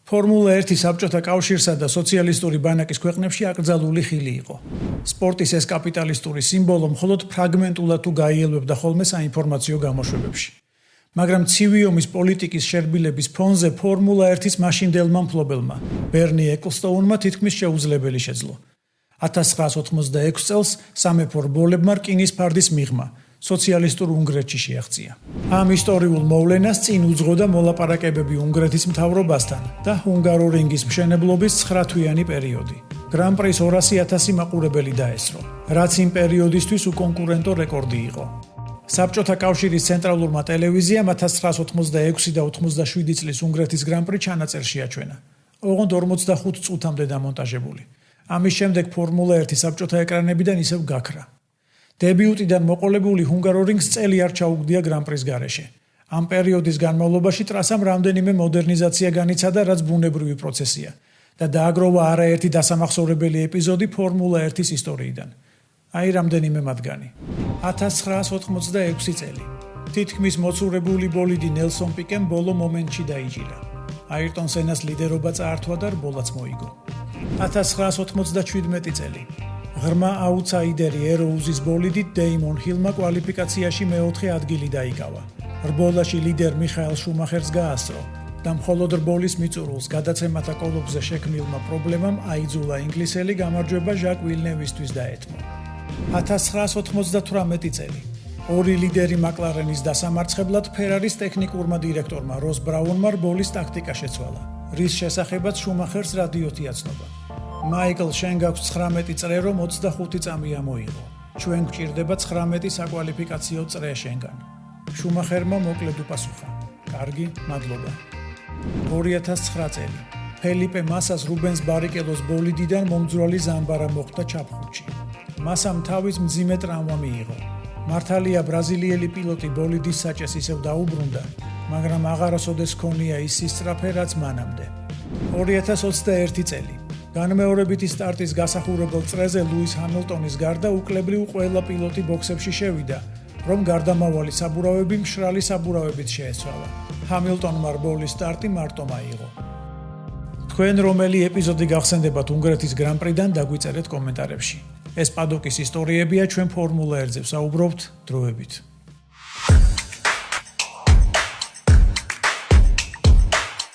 ფორმულა 1 საბჭოთა კავშირსა და სოციალისტური ბანაკის ქვეყნებში აკრძალული ხილი იყო. სპორტის ეს კაპიტალისტური სიმბოლო მხოლოდ ფრაგმენტულად თუ გაიელვებდა ხოლმე საინფორმაციო გამოშვებებში. მაგრამ ცივი ომის პოლიტიკის შერბილების ფონზე ფორმულა 1-ის მაშინდელმა მფლობელმა ბერნი ეკლსტოუნმა თითქმის შეუძლებელი შეძლო. 1986 წელს სამეფო რბოლებმა რკინის ფარდის მიღმა სოციალისტურ უნგრეთში შეაღწია. ამ ისტორიულ მოვლენას წინ უძღოდა მოლაპარაკებები უნგრეთის მთავრობასთან და ჰუნგარორინგის მშენებლობის 9-თვიანი პერიოდი. გრან-პრის 200,000 მაყურებელი დაესწრო, რაც იმ პერიოდისთვის უკონკურენტო რეკორდი იყო. საბჭოთა კავშირის ცენტრალურმა ტელევიზიამ 1986 და 87 წლის უნგრეთის გრან-პრი ჩანაწერში აჩვენა. ოღონდ 45 წუთამდე დამონტაჟებული. ამის შემდეგ ფორმულა 1 საბჭოთა ეკრანებიდან ისევ გაქრა. დებიუტიდან მოყოლებული ჰუნგარორინგს წელი არ ჩაუგდია გრან-პრის გარეშე. ამ პერიოდის განმავლობაში ტრასამ რამდენიმე მოდერნიზაცია განიცადა, რაც ბუნებრივი პროცესია და დააგროვა არაერთი დასამახსოვრებელი ეპიზოდი ფორმულა 1-ის ისტორიიდან. აი რამდენიმე მათგანი. 1986 წელი. თითქმის მოცურებული ბოლიდი ნელსონ პიკემ ბოლო მომენტში დაიჯირა. აირტონ სენას ლიდერობა წაართვა და რბოლაც მოიგო. 1997 წელი. ღრმა აუთსაიდერი ეროუზის ბოლიდით დეიმონ ჰილმა კვალიფიკაციაში მეოთხე ადგილი დაიკავა. რბოლაში ლიდერ მიხაელ შუმახერს გაასწრო და მხოლოდ რბოლის მიწურულს გადაცემათა კოლოფზე შექმნილმა პრობლემამ აიძულა ინგლისელი გამარჯვება ჟაკ ვილნევისთვის დაეთმო. 1998 წელი. ორი ლიდერი მაკლარენის დასამარცხებლად ფერარის ტექნიკურმა დირექტორმა როს ბრაუნმა რბოლის ტაქტიკა შეცვალა, რის შესახებაც შუმახერს რადიოთი აცნობა. მაიკლ, შენ გაქვს 19 წრე, რომ 25 წამია მოიღო. ჩვენ გვჭირდება 19 საკვალიფიკაციო წრე შენგან. შუმახერმა მოკლედ უპასუხა. კარგი, მადლობა. 2009 წელი. ფელიპე მასას რუბენს ბარიკელოს ბოლიდიდან მომძვრალი ზამბარა მოხდა ჩაფხუთში. მასამ თავის მძიმე ტრავმა მიიღო. მართალია ბრაზილიელი პილოტი ბოლიდის საჭეს ისევ დაუბრუნდა, მაგრამ აღარასოდეს ჰქონია ის სისწრაფე, რაც მანამდე. 2021 წელი. განმეორებითი სტარტის გასახურებელ წრეზე ლუის ჰამილტონის გარდა უკლებრივ ყველა პილოტი ბოქსებში შევიდა, რომ გარდამავალი საბურავები მშრალი საბურავებით შეეცვალა. ჰამილტონმა რბოლის სტარტი მარტო მაიღო. თქვენ რომელი ეპიზოდი გახსენდებათ უნგრეთის გრან-პრიდან დაგვიწერეთ კომენტარებში. ეს პადოკის ისტორიებია, ჩვენ ფორმულა 1-ზე ვსაუბრობთ დროებით.